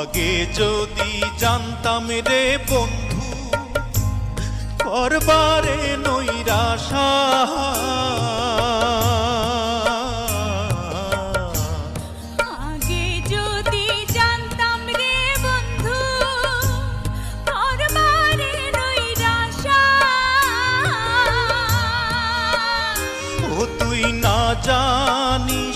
আগে যদি জানতাম রে বন্ধু করবারে নৈরাশা, আগে যদি জানতাম রে বন্ধু করবারে নৈরাশা, ও তুই না জানিস